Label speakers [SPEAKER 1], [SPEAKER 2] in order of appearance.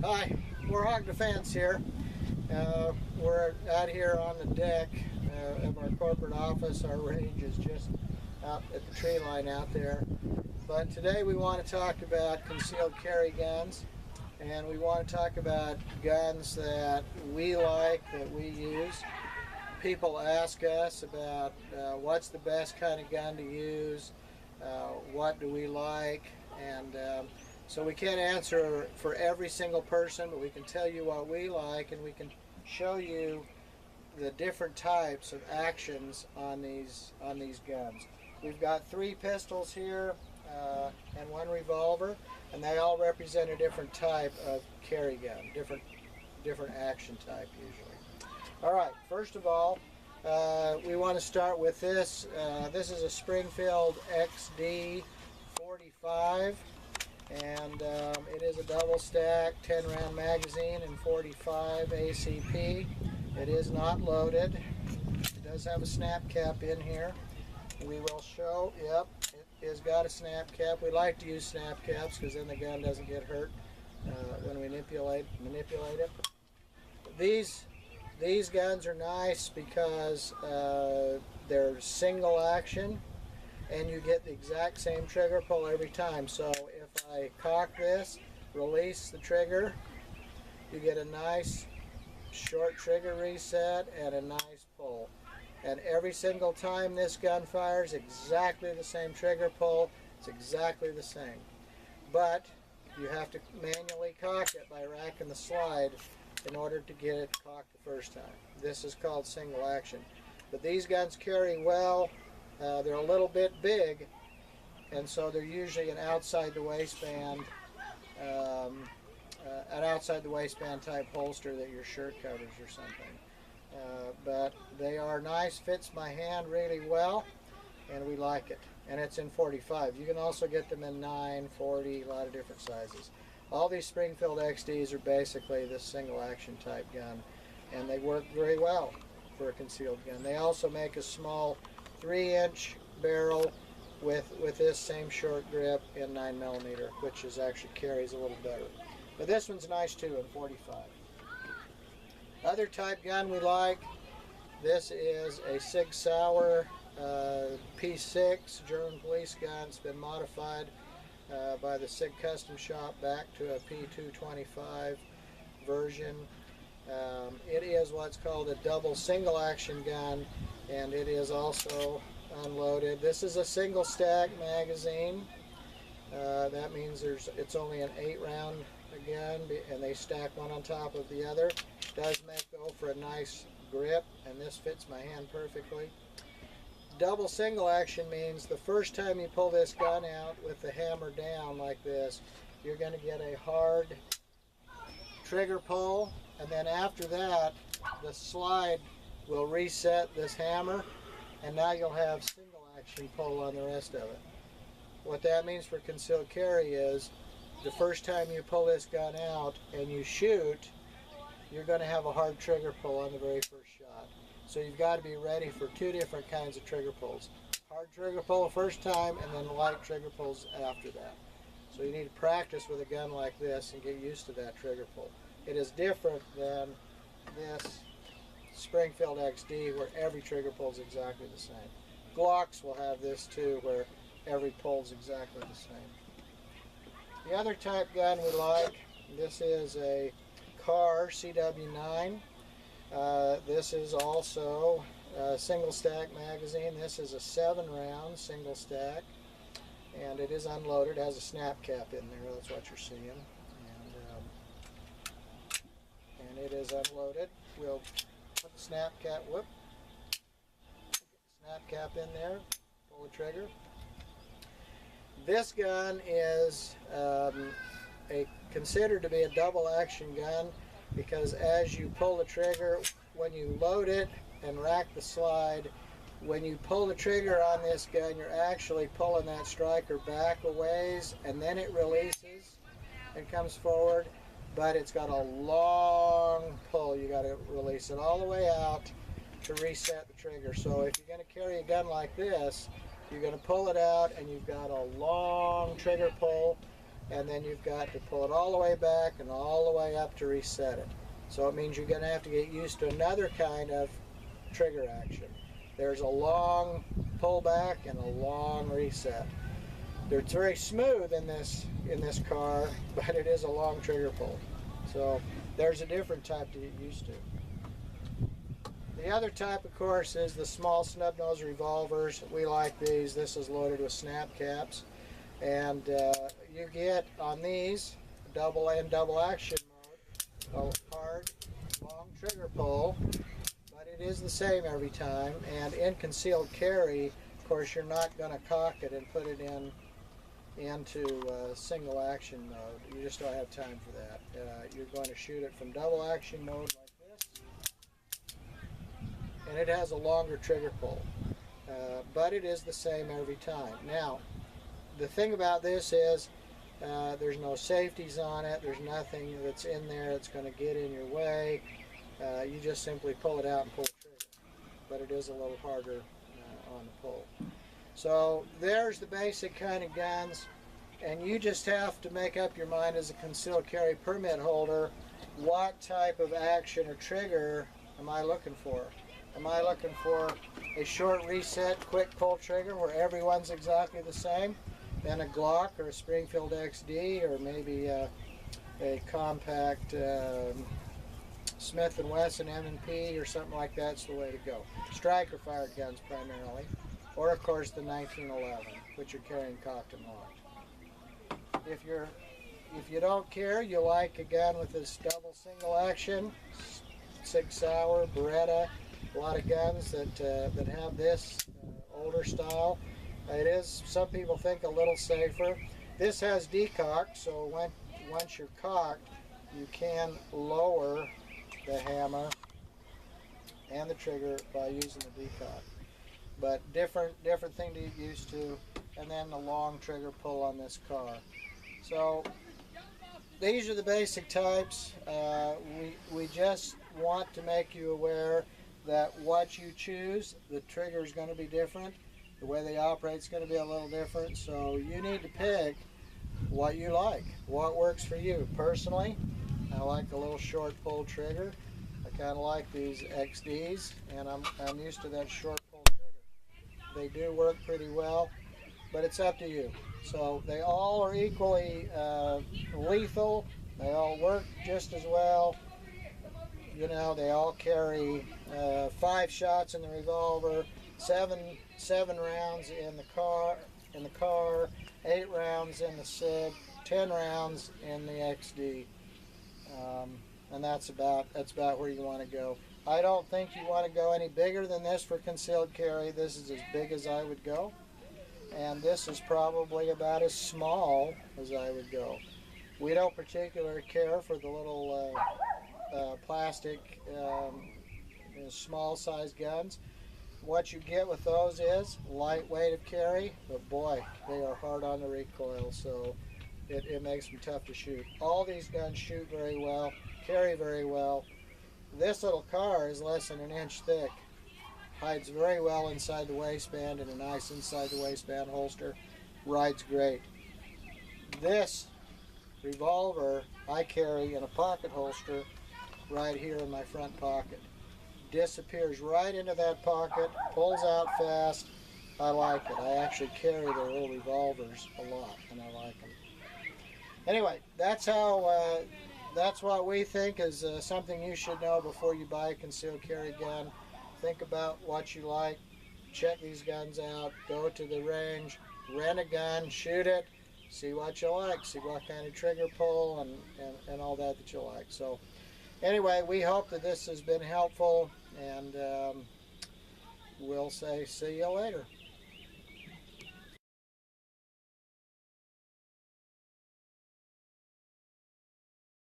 [SPEAKER 1] Hi, we're Hawk Defense here. We're out here on the deck of our corporate office. Our range is just up at the tree line out there. But today we want to talk about concealed carry guns, and we want to talk about guns that we like, that we use. People ask us about what's the best kind of gun to use, what do we like, and so we can't answer for every single person, but we can tell you what we like, and we can show you the different types of actions on these guns. We've got 3 pistols here and 1 revolver, and they all represent a different type of carry gun, different action type usually. All right, first of all, we want to start with this. This is a Springfield XD 45. And it is a double stack 10-round magazine and 45 ACP. It is not loaded. It does have a snap cap in here. We will show, yep, it has got a snap cap. We like to use snap caps because then the gun doesn't get hurt when we manipulate it. These guns are nice because they're single action, and you get the exact same trigger pull every time. So if I cock this, release the trigger, you get a nice short trigger reset and a nice pull. And every single time this gun fires, exactly the same trigger pull, it's exactly the same. But you have to manually cock it by racking the slide in order to get it cocked the first time. This is called single action. But these guns carry well. They're a little bit big, and so they're usually an outside the waistband type holster that your shirt covers or something. But they are nice, fits my hand really well, and we like it. And it's in 45. You can also get them in 9, 40, a lot of different sizes. All these Springfield XDs are basically this single action type gun, and they work very well for a concealed gun. They also make a small 3-inch barrel with this same short grip in 9mm, which is actually carries a little better. But this one's nice too in 45. Other type gun we like, this is a Sig Sauer P6 German police gun. It's been modified by the Sig Custom Shop back to a P225 version. It is what's called a double single action gun, and it is also unloaded. This is a single stack magazine. That means it's only an 8-round gun, and they stack one on top of the other. It does make though for a nice grip, and this fits my hand perfectly. Double single action means the first time you pull this gun out with the hammer down like this, you're going to get a hard trigger pull, and then after that the slide will reset this hammer, and now you'll have single action pull on the rest of it. What that means for concealed carry is the first time you pull this gun out and you shoot, you're going to have a hard trigger pull on the very first shot. So you've got to be ready for 2 different kinds of trigger pulls. Hard trigger pull the first time, and then light trigger pulls after that. So you need to practice with a gun like this and get used to that trigger pull. It is different than this Springfield XD where every trigger pull is exactly the same. Glocks will have this too, where every pull is exactly the same. The other type gun we like, this is a Car CW9. This is also a single stack magazine. This is a 7-round single stack, and it is unloaded. It has a snap cap in there. That's what you're seeing, and it is unloaded. We'll put the snap cap. Snap cap in there. Pull the trigger. This gun is considered to be a double action gun because as you pull the trigger, when you load it and rack the slide, when you pull the trigger on this gun, you're actually pulling that striker back a ways, and then it releases and comes forward, but it's got a long pull. You got to release it all the way out to reset the trigger. So if you're going to carry a gun like this, you're going to pull it out, and you've got a long trigger pull and then you've got to pull it all the way back and all the way up to reset it. So it means you're going to have to get used to another kind of trigger action. There's a long pullback and a long reset. It's very smooth in this car, but it is a long trigger pull. So there's a different type to get used to. The other type, of course, is the small snub nose revolvers. We like these. This is loaded with snap caps. And you get on these double and double action mode, a hard, long trigger pull, but it is the same every time. And in concealed carry, of course, you're not going to cock it and put it into single action mode. You just don't have time for that. You're going to shoot it from double action mode like this, and it has a longer trigger pull, but it is the same every time. Now, the thing about this is there's no safeties on it. There's nothing that's in there that's going to get in your way. You just simply pull it out and pull the trigger, but it is a little harder on the pull. So there's the basic kind of guns, and you just have to make up your mind as a concealed carry permit holder, what type of action or trigger am I looking for? Am I looking for a short reset, quick pull trigger where everyone's exactly the same? Then a Glock or a Springfield XD, or maybe a compact Smith & Wesson M&P or something like that's the way to go. Striker fired guns primarily, or of course the 1911, which are carrying cocked and locked. If you don't care, you like a gun with this double single action, Sig Sauer, Beretta, a lot of guns that have this older style. It is, some people think, a little safer. This has decock, so once you're cocked, you can lower the hammer and the trigger by using the decock. But different thing to get used to. And then the long trigger pull on this car. So these are the basic types. We just want to make you aware that what you choose, the trigger is going to be different. The way they operate is going to be a little different. So you need to pick what you like, what works for you. Personally, I like a little short pull trigger. I kind of like these XDs, and I'm used to that short pull trigger. They do work pretty well, but it's up to you. So they all are equally lethal. They all work just as well. You know, they all carry 5 shots in the revolver, seven rounds in the car, 8 rounds in the SIG, 10 rounds in the XD, and that's about where you want to go. I don't think you want to go any bigger than this for concealed carry. This is as big as I would go, and this is probably about as small as I would go. We don't particularly care for the little plastic small size guns. What you get with those is lightweight of carry, but boy, they are hard on the recoil, so it makes them tough to shoot. All these guns shoot very well, carry very well. This little car is less than an inch thick, hides very well inside the waistband in a nice inside the waistband holster, rides great. This revolver I carry in a pocket holster right here in my front pocket. Disappears right into that pocket, pulls out fast. I like it. I actually carry their little revolvers a lot, and I like them. Anyway, that's what we think is something you should know before you buy a concealed carry gun. Think about what you like, check these guns out, go to the range, rent a gun, shoot it, see what you like, see what kind of trigger pull and all that you like. So anyway, we hope that this has been helpful, and we'll say see you later.